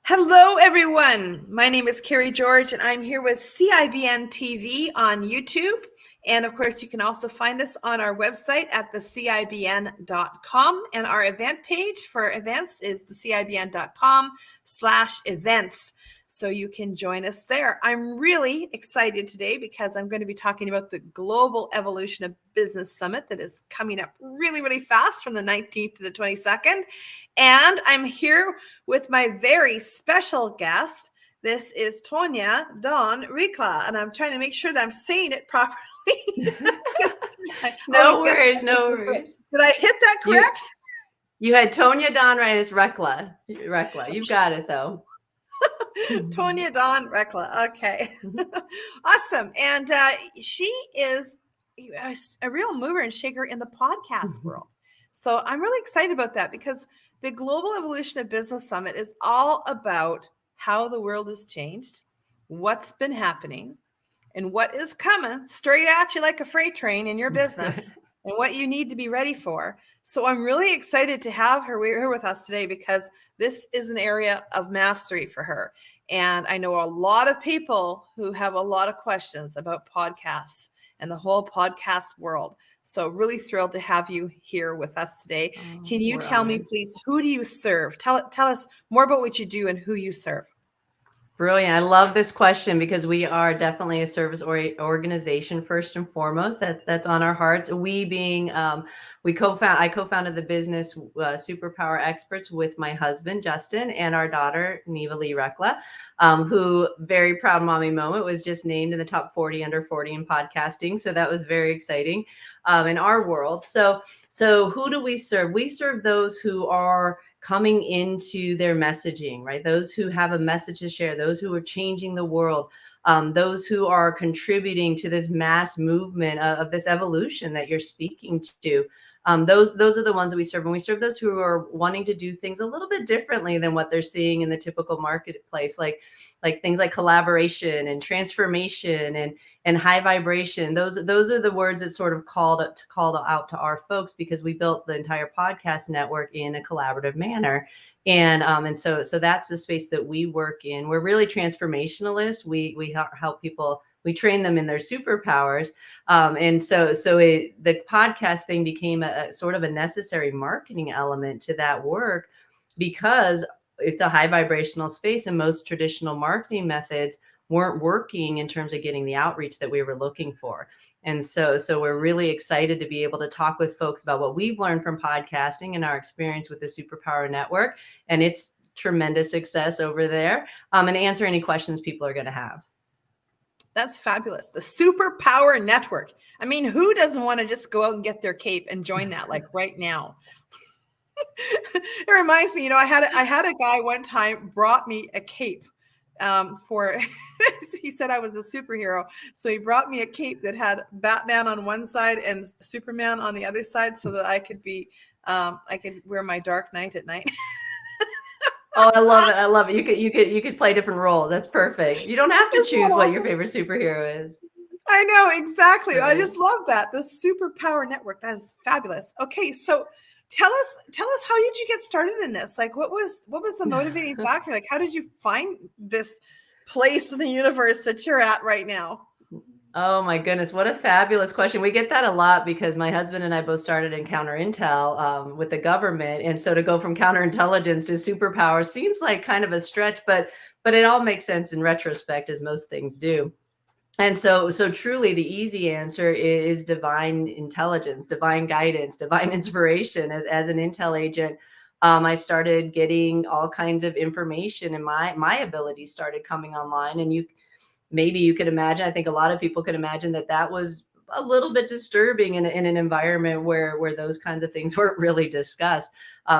Hello, everyone. My name is Kerry George, and I'm here with CIBN TV on YouTube. And of course, you can also find us on our website at thecibn.com. And our event page for events is thecibn.com/events. So you can join us there. I'm really excited today because I'm going to be talking about the Global Evolution of Business Summit that is coming up really, really fast from the 19th to the 22nd. And I'm here with my very special guest. This is Tonya Dawn Recla, and I'm trying to make sure that I'm saying it properly. No worries, no worries. Did I hit that correct? You had Tonya Dawn Recla. You've got it though. Tonya Dawn Recla. Okay. Awesome. And she is a real mover and shaker in the podcast world. So I'm really excited about that because the Global Evolution of Business Summit is all about how the world has changed, what's been happening, and what is coming straight at you like a freight train in your business and what you need to be ready for. So I'm really excited to have her here with us today because this is an area of mastery for her. And I know a lot of people who have a lot of questions about podcasts and the whole podcast world. So really thrilled to have you here with us today. Can you tell me, please, who do you serve? Tell us more about what you do and who you serve. Brilliant. I love this question because we are definitely a service organization first and foremost. That's on our hearts. We being, I co-founded the business Superpower Experts with my husband Justin and our daughter Neva Lee Recla, who, very proud mommy moment, was just named in the top 40 under 40 in podcasting. So that was very exciting in our world. So who do we serve? We serve those who are coming into their messaging, right? Those who have a message to share, those who are changing the world, those who are contributing to this mass movement of this evolution that you're speaking to. Those are the ones that we serve. And we serve those who are wanting to do things a little bit differently than what they're seeing in the typical marketplace, like things like collaboration and transformation and high vibration. Those are the words that sort of called out to our folks because we built the entire podcast network in a collaborative manner. And so that's the space that we work in. We're really transformationalists. We help people. We train them in their superpowers. And so the podcast thing became a sort of a necessary marketing element to that work because it's a high vibrational space and most traditional marketing methods weren't working in terms of getting the outreach that we were looking for. And so we're really excited to be able to talk with folks about what we've learned from podcasting and our experience with the Superpower Network and its tremendous success over there, and answer any questions people are going to have. That's fabulous. The Superpower Network. I mean, who doesn't want to just go out and get their cape and join that like right now? It reminds me, I had a guy one time brought me a cape for he said I was a superhero. So he brought me a cape that had Batman on one side and Superman on the other side so that I could be I could wear my Dark Knight at night. Oh, I love it. You could play different roles. That's perfect. You don't have to choose what your favorite superhero is. I know, exactly. Right. I just love that. The Superpower Network. That is fabulous. Okay, so tell us how did you get started in this? Like what was the motivating factor? Like how did you find this place in the universe that you're at right now? Oh my goodness, what a fabulous question. We get that a lot because my husband and I both started in counterintel with the government. And so to go from counterintelligence to superpower seems like kind of a stretch, but it all makes sense in retrospect, as most things do. And so truly the easy answer is divine intelligence, divine guidance, divine inspiration. As an intel agent, I started getting all kinds of information and my abilities started coming online. And maybe you could imagine, I think a lot of people could imagine that was a little bit disturbing in an environment where those kinds of things weren't really discussed.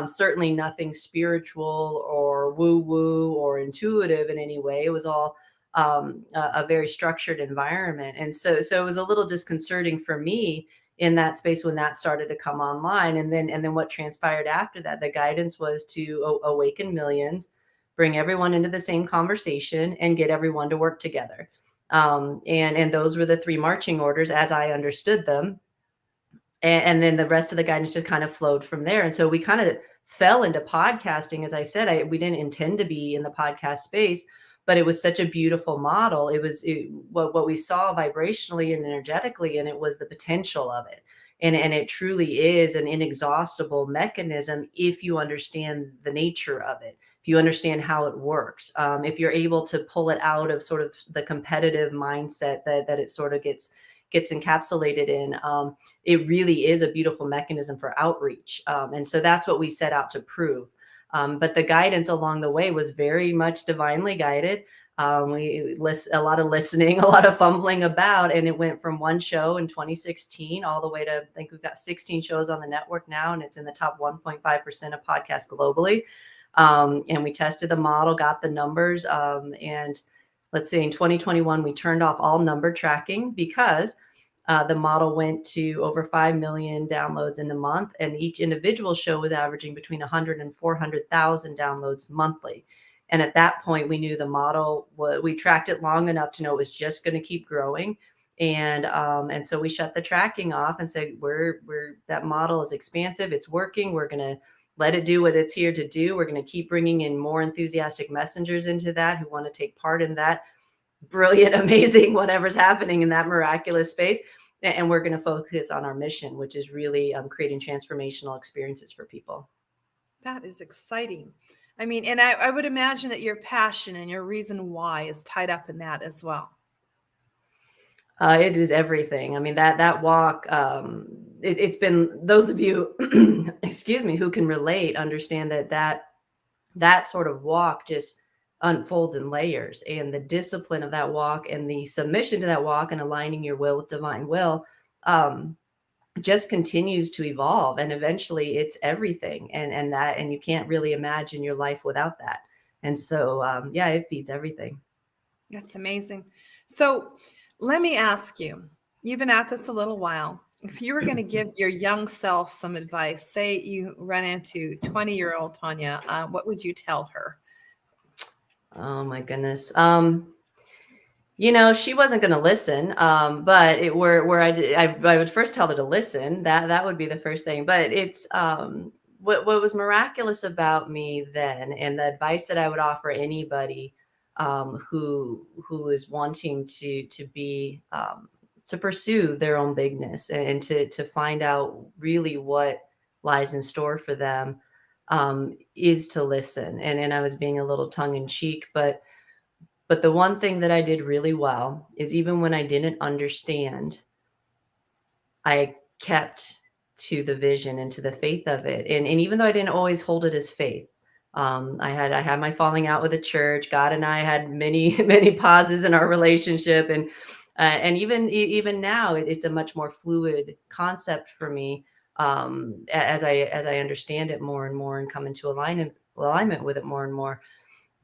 Certainly nothing spiritual or woo-woo or intuitive in any way. It was all a very structured environment. And so it was a little disconcerting for me in that space when that started to come online. And then what transpired after that, the guidance was to awaken millions, bring everyone into the same conversation and get everyone to work together. And those were the three marching orders as I understood them. And then the rest of the guidance just kind of flowed from there. And so we kind of fell into podcasting. As I said, we didn't intend to be in the podcast space, but it was such a beautiful model. What we saw vibrationally and energetically, and it was the potential of it. And it truly is an inexhaustible mechanism if you understand the nature of it, if you understand how it works, if you're able to pull it out of sort of the competitive mindset that it sort of gets encapsulated in. It really is a beautiful mechanism for outreach. And so that's what we set out to prove. But the guidance along the way was very much divinely guided. We list a lot of listening, a lot of fumbling about, and it went from one show in 2016 all the way to, I think we've got 16 shows on the network now, and it's in the top 1.5% of podcasts globally. And we tested the model, got the numbers, and let's say in 2021, we turned off all number tracking because the model went to over 5 million downloads in a month, and each individual show was averaging between 100 and 400,000 downloads monthly. And at that point, we knew the model, we tracked it long enough to know it was just going to keep growing. And so we shut the tracking off and said, that model is expansive. It's working. We're going to let it do what it's here to do. We're going to keep bringing in more enthusiastic messengers into that who want to take part in that brilliant, amazing, whatever's happening in that miraculous space. And we're going to focus on our mission, which is really creating transformational experiences for people. That is exciting. I mean, and I would imagine that your passion and your reason why is tied up in that as well. It is everything. I mean, that walk, it's been, those of you, excuse me, who can relate, understand that sort of walk just unfolds in layers, and the discipline of that walk and the submission to that walk and aligning your will with divine will just continues to evolve, and eventually it's everything, and you can't really imagine your life without that. And so it feeds everything. That's amazing. So let me ask you, you've been at this a little while. If you were going to give your young self some advice, say you run into 20-year-old Tonya, what would you tell her? Oh my goodness. She wasn't going to listen. But I would first tell her to listen. That would be the first thing. But it's what was miraculous about me then, and the advice that I would offer anybody who is wanting to be to pursue their own bigness and to find out really what lies in store for them, is to listen. And I was being a little tongue in cheek, but the one thing that I did really well is, even when I didn't understand, I kept to the vision and to the faith of it. And even though I didn't always hold it as faith, I had my falling out with the church. God and I had many, many pauses in our relationship. And even now, it's a much more fluid concept for me, as I understand it more and more and come into alignment with it more and more.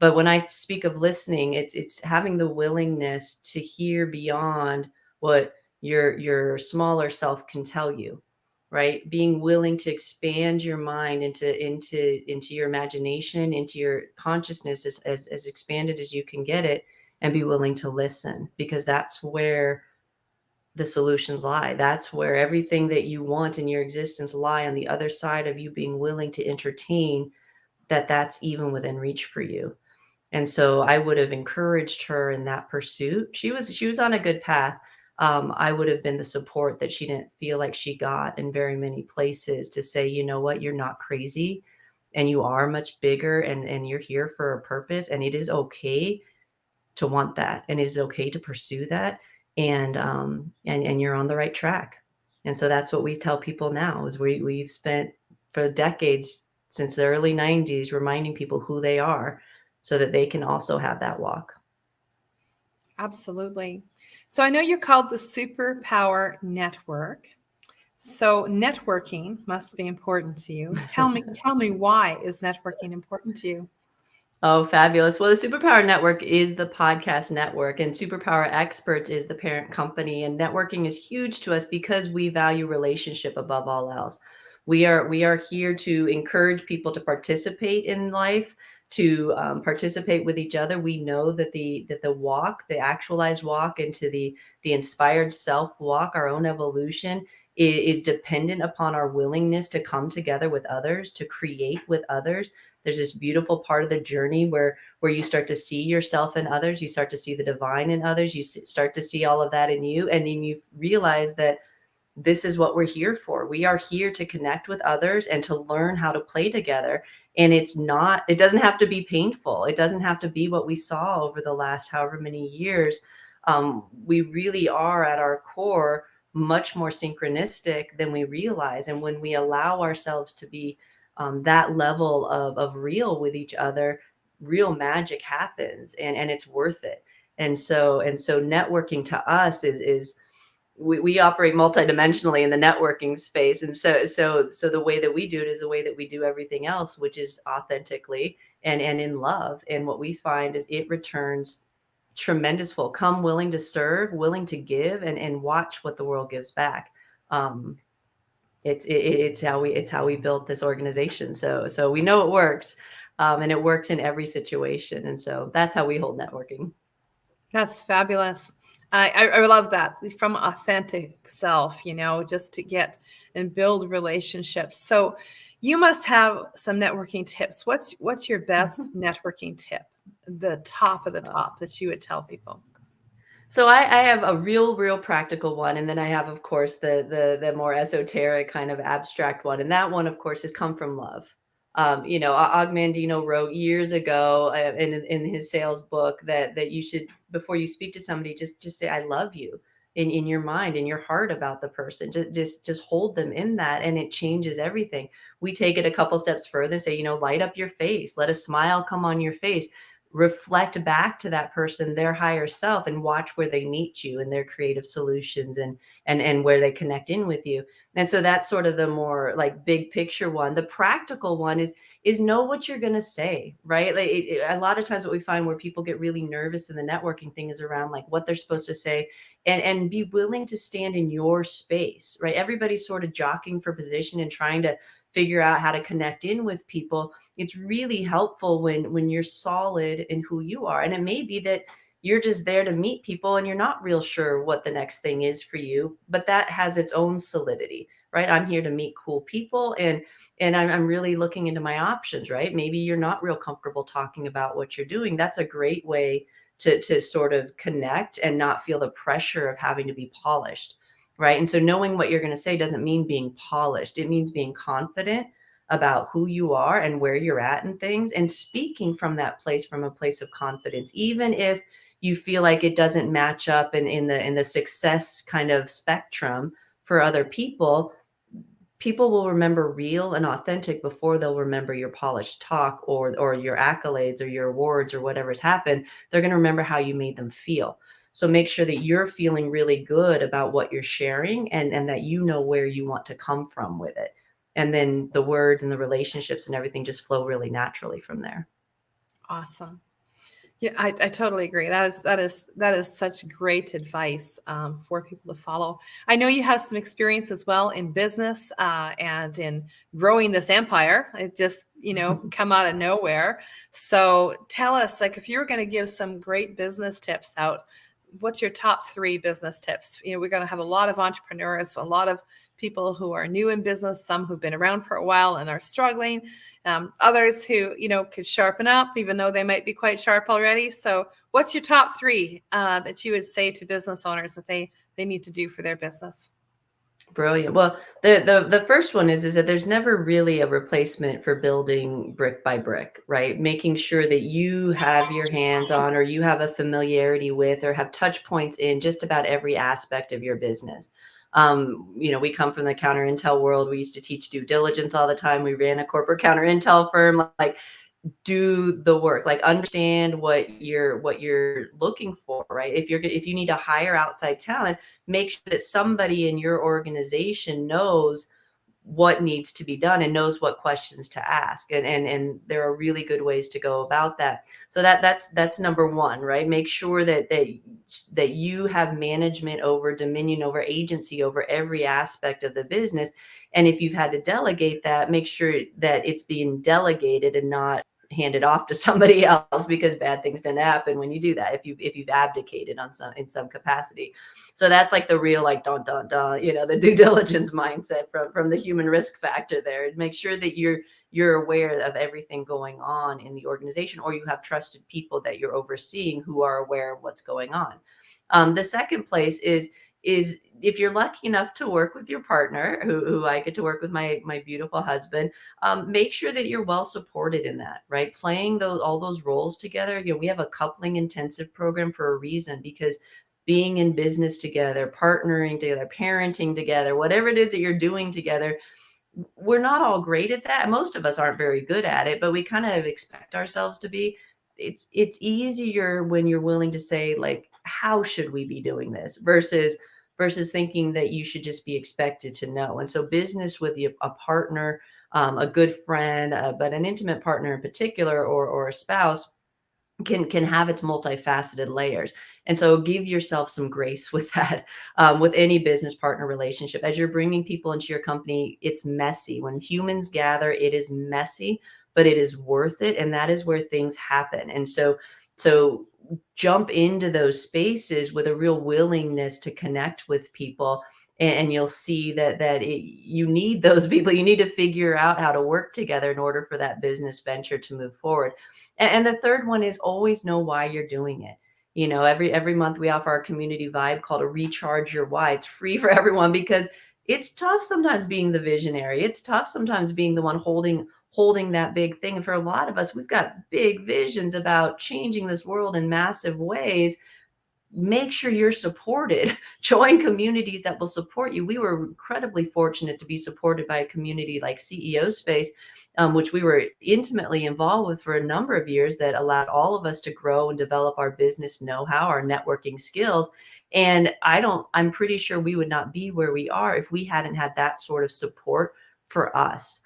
But when I speak of listening, it's having the willingness to hear beyond what your smaller self can tell you, right? Being willing to expand your mind into your imagination, into your consciousness, as expanded as you can get it, and be willing to listen, because that's where the solutions lie. That's where everything that you want in your existence lie, on the other side of you being willing to entertain that's even within reach for you. And so I would have encouraged her in that pursuit. She was on a good path. I would have been the support that she didn't feel like she got in very many places, to say, you know what, you're not crazy, and you are much bigger, and you're here for a purpose, and it is okay to want that, and it is okay to pursue that, and you're on the right track. And so that's what we tell people now, is we've spent for decades, since the early 90s, reminding people who they are, so that they can also have that walk. Absolutely. So I know you're called the Superpower Network. So networking must be important to you. Tell me why is networking important to you? Oh, fabulous. Well, the Superpower Network is the podcast network, and Superpower Experts is the parent company. And networking is huge to us because we value relationship above all else. We are here to encourage people to participate in life, to participate with each other. We know that the walk, the actualized walk into the inspired self walk, our own evolution, is dependent upon our willingness to come together with others, to create with others. There's this beautiful part of the journey where you start to see yourself in others, you start to see the divine in others, you start to see all of that in you, and then you realize that this is what we're here for. We are here to connect with others and to learn how to play together. And it doesn't have to be painful. It doesn't have to be what we saw over the last however many years. We really are at our core much more synchronistic than we realize. And when we allow ourselves to be that level of real with each other, real magic happens, and it's worth it. And so networking to us is we operate multidimensionally in the networking space. And so the way that we do it is the way that we do everything else, which is authentically and in love. And what we find is it returns tremendous full. Come willing to serve, willing to give, and watch what the world gives back. It's how we built this organization. So we know it works, and it works in every situation. And so that's how we hold networking. That's fabulous. I love that, from authentic self, just to get and build relationships. So you must have some networking tips. What's your best networking tip? The top of the top that you would tell people? So I have a real practical one, and then I have, of course, the more esoteric kind of abstract one, and that one, of course, has come from love. Og Mandino wrote years ago in his sales book that you should, before you speak to somebody, just say I love you in your mind, in your heart about the person. Just hold them in that, and it changes everything. We take it a couple steps further and say, light up your face, let a smile come on your face. Reflect back to that person, their higher self, and watch where they meet you and their creative solutions and where they connect in with you. And so that's sort of the more like big picture one. The practical one is know what you're going to say, right? Like a lot of times what we find where people get really nervous in the networking thing is around like what they're supposed to say, and be willing to stand in your space, right? Everybody's sort of jockeying for position and trying to figure out how to connect in with people. It's really helpful when you're solid in who you are. And it may be that you're just there to meet people and you're not real sure what the next thing is for you, but that has its own solidity, right? I'm here to meet cool people, and I'm really looking into my options, right? Maybe you're not real comfortable talking about what you're doing. That's a great way to sort of connect and not feel the pressure of having to be polished. Right. And so knowing what you're going to say doesn't mean being polished. It means being confident about who you are and where you're at and things, and speaking from that place, from a place of confidence, even if you feel like it doesn't match up in the success kind of spectrum for other people. People will remember real and authentic before they'll remember your polished talk or your accolades or your awards or whatever's happened. They're going to remember how you made them feel. So make sure that you're feeling really good about what you're sharing, and that you know where you want to come from with it. And then the words and the relationships and everything just flow really naturally from there. Awesome. Yeah, I totally agree. That is such great advice for people to follow. I know you have some experience as well in business and in growing this empire. It just come out of nowhere. So tell us, like, if you were going to give some great business tips out, what's your top 3 business tips? We're going to have a lot of entrepreneurs, a lot of people who are new in business, some who've been around for a while and are struggling, others who, could sharpen up, even though they might be quite sharp already. So what's your top 3 that you would say to business owners that they need to do for their business? Brilliant. Well, the first one is that there's never really a replacement for building brick by brick, right? Making sure that you have your hands on, or you have a familiarity with, or have touch points in just about every aspect of your business. We come from the counter intel world. We used to teach due diligence all the time. We ran a corporate counter intel firm. Like, do the work, like understand what you're looking for, right? If you need to hire outside talent, make sure that somebody in your organization knows what needs to be done and knows what questions to ask, and there are really good ways to go about that. So that's number one, right? Make sure that you have management over, dominion over, agency over every aspect of the business. And if you've had to delegate that, make sure that it's being delegated and not hand it off to somebody else, because bad things tend to happen when you do that, if you've abdicated on some in some capacity. So that's like the real, like, dun dun dun, the due diligence mindset from the human risk factor there. Make sure that you're aware of everything going on in the organization, or you have trusted people that you're overseeing who are aware of what's going on. The second place is if you're lucky enough to work with your partner, who I get to work with, my beautiful husband, make sure that you're well supported in that, right? Playing all those roles together. We have a coupling intensive program for a reason, because being in business together, partnering together, parenting together, whatever it is that you're doing together, we're not all great at that. Most of us aren't very good at it, but we kind of expect ourselves to be. It's easier when you're willing to say, like, how should we be doing this, versus thinking that you should just be expected to know. And so business with a partner, a good friend, but an intimate partner in particular, or a spouse, can have its multifaceted layers. And so give yourself some grace with that. With any business partner relationship, as you're bringing people into your company, it's messy. When humans gather, it is messy, but it is worth it. And that is where things happen. And so jump into those spaces with a real willingness to connect with people. And you'll see that you need those people. You need to figure out how to work together in order for that business venture to move forward. And the third one is always know why you're doing it. Every month we offer our community vibe called a Recharge Your Why. It's free for everyone, because it's tough sometimes being the visionary. It's tough sometimes being the one holding that big thing. And for a lot of us, we've got big visions about changing this world in massive ways. Make sure you're supported. Join communities that will support you. We were incredibly fortunate to be supported by a community like CEO Space, which we were intimately involved with for a number of years, that allowed all of us to grow and develop our business know-how, our networking skills. And I'm pretty sure we would not be where we are if we hadn't had that sort of support for us.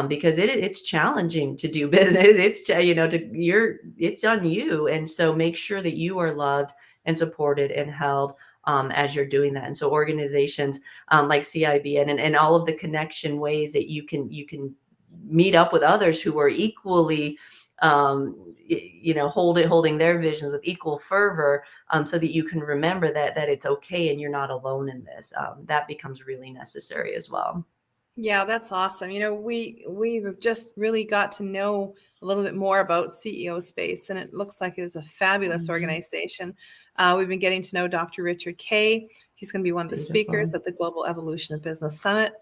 Because it's challenging to do business. It's on you. And so make sure that you are loved and supported and held, as you're doing that. And so organizations like CIBN, and all of the connection ways that you can meet up with others who are equally holding their visions with equal fervor, so that you can remember that it's okay and you're not alone in this. That becomes really necessary as well. Yeah, that's awesome. We've just really got to know a little bit more about CEO Space, and it looks like it's a fabulous organization. We've been getting to know Dr. Richard Kay. He's going to be one of the speakers at the Global Evolution of Business Summit.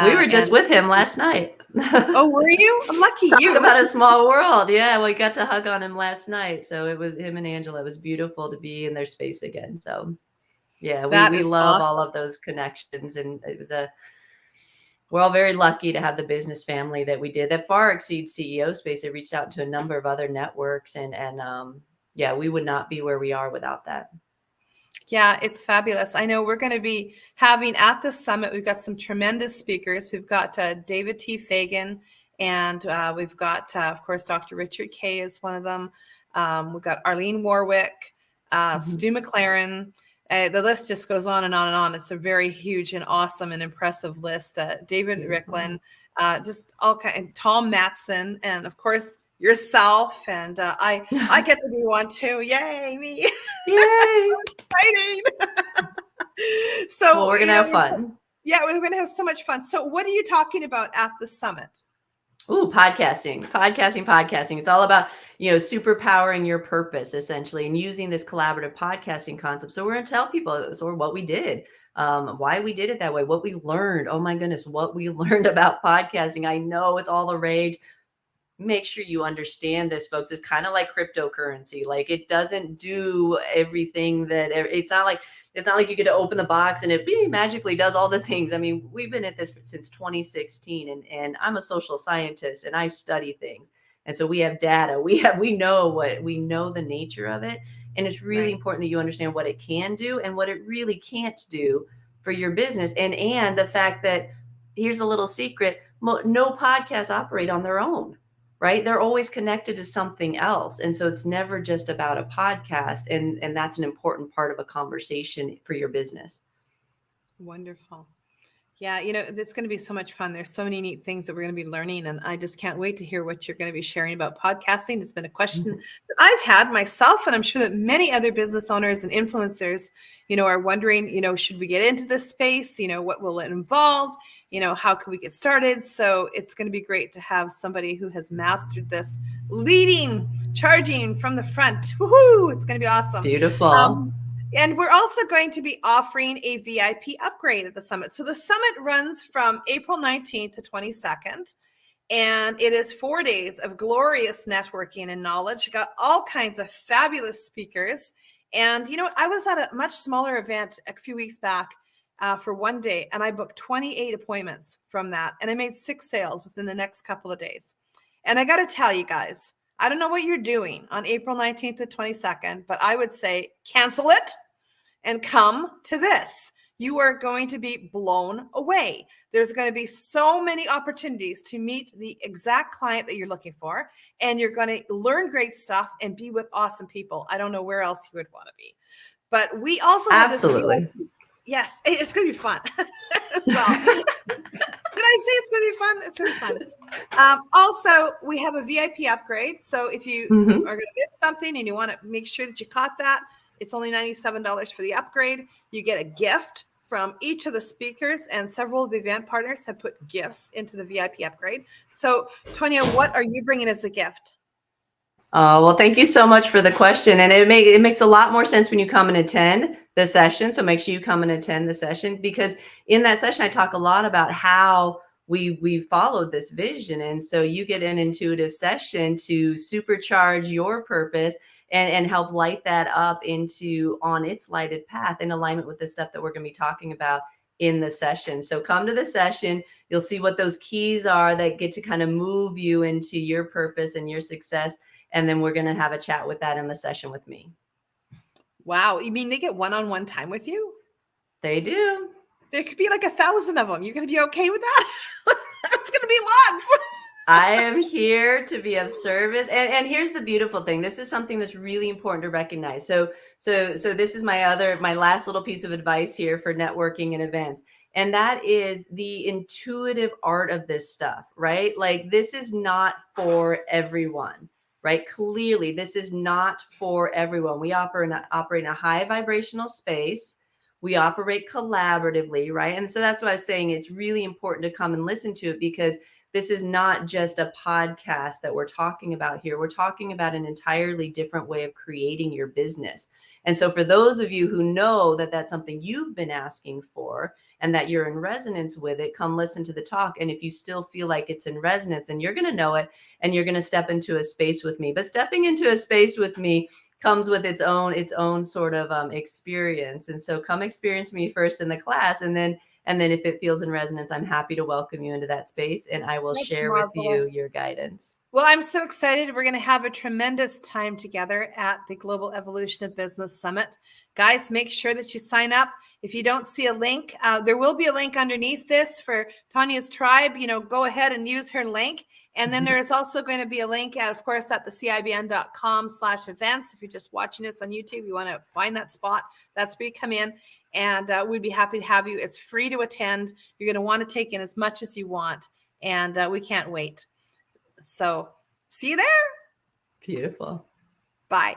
We were just with him last night. Oh, were you? I'm lucky. Talk about a small world. Yeah, we got to hug on him last night. So it was him and Angela. It was beautiful to be in their space again. So yeah, we love all of those connections, and we're all very lucky to have the business family that we did that far exceeds CEO Space. It reached out to a number of other networks, and yeah, we would not be where we are without that. Yeah, it's fabulous. I know we're going to be having at the summit, we've got some tremendous speakers. We've got David T. Fagan, and we've got, of course, Dr. Richard Kay is one of them. We've got Arlene Warwick, Stu McLaren. The list just goes on and on and on. It's a very huge and awesome and impressive list. David Recla, just all kind, Tom Matson, and of course yourself. And I get to be one too. Yay, me! Yay! So exciting. So we're gonna have fun. Yeah, we're gonna have so much fun. So what are you talking about at the summit? Ooh, podcasting. It's all about, superpowering your purpose, essentially, and using this collaborative podcasting concept. So we're going to tell people sort of what we did, why we did it that way, what we learned. Oh my goodness, what we learned about podcasting. I know it's all the rage. Make sure you understand this, folks. It's kind of like cryptocurrency. Like, it doesn't do everything that it's not like you get to open the box and it magically does all the things. I mean, we've been at this since 2016, and I'm a social scientist and I study things. And so we have data. We know the nature of it. And it's really important that you understand what it can do and what it really can't do for your business. And the fact that, here's a little secret, no podcasts operate on their own. Right? They're always connected to something else. And so it's never just about a podcast. And that's an important part of a conversation for your business. Wonderful. Yeah, it's going to be so much fun. There's so many neat things that we're going to be learning, and I just can't wait to hear what you're going to be sharing about podcasting. It's been a question that I've had myself, and I'm sure that many other business owners and influencers, are wondering, should we get into this space? What will it involve? How can we get started? So it's going to be great to have somebody who has mastered this, leading, charging from the front. Woohoo! It's going to be awesome. Beautiful. And we're also going to be offering a VIP upgrade at the summit. So the summit runs from April 19th to 22nd. And it is 4 days of glorious networking and knowledge. Got all kinds of fabulous speakers. And I was at a much smaller event a few weeks back for one day, and I booked 28 appointments from that. And I made 6 sales within the next couple of days. And I got to tell you guys, I don't know what you're doing on April 19th to 22nd, but I would say cancel it and come to this. You are going to be blown away. There's going to be so many opportunities to meet the exact client that you're looking for, and you're going to learn great stuff and be with awesome people. I don't know where else you would want to be, but we also have Absolutely. this. Yes, it's going to be fun as well. Did I say it's going to be fun? It's going to be fun. Also, we have a VIP upgrade. So if you are going to miss something and you want to make sure that you caught that, it's only $97 for the upgrade. You get a gift from each of the speakers, and several of the event partners have put gifts into the VIP upgrade. So, Tonya, what are you bringing as a gift? Well, thank you so much for the question. And it makes a lot more sense when you come and attend the session. So make sure you come and attend the session, because in that session, I talk a lot about how we followed this vision. And so you get an intuitive session to supercharge your purpose and help light that up on its lighted path in alignment with the stuff that we're going to be talking about in the session. So come to the session. You'll see what those keys are that get to kind of move you into your purpose and your success. And then we're going to have a chat with that in the session with me. Wow. You mean they get one-on-one time with you? They do. There could be like 1,000 of them. You're going to be okay with that? It's going to be lots. I am here to be of service. And here's the beautiful thing. This is something that's really important to recognize. So this is my last little piece of advice here for networking and events. And that is the intuitive art of this stuff, right? Like, this is not for everyone. Right? Clearly, this is not for everyone. We operate in a high vibrational space. We operate collaboratively, right? And so that's why I was saying it's really important to come and listen to it, because this is not just a podcast that we're talking about here. We're talking about an entirely different way of creating your business. And so for those of you who know that that's something you've been asking for and that you're in resonance with it, come listen to the talk. And if you still feel like it's in resonance, then you're going to know it and you're going to step into a space with me. But stepping into a space with me comes with its own sort of experience. And so come experience me first in the class, and then if it feels in resonance, I'm happy to welcome you into that space, and I will share with you your guidance. Well, I'm so excited. We're going to have a tremendous time together at the Global Evolution of Business Summit. Guys, make sure that you sign up. If you don't see a link, there will be a link underneath this for Tonya's tribe. Go ahead and use her link. And then there is also going to be a link, of course, at the CIBN.com/events. If you're just watching this on YouTube, you want to find that spot, that's where you come in. And we'd be happy to have you. It's free to attend. You're going to want to take in as much as you want. And we can't wait. So see you there. Beautiful. Bye.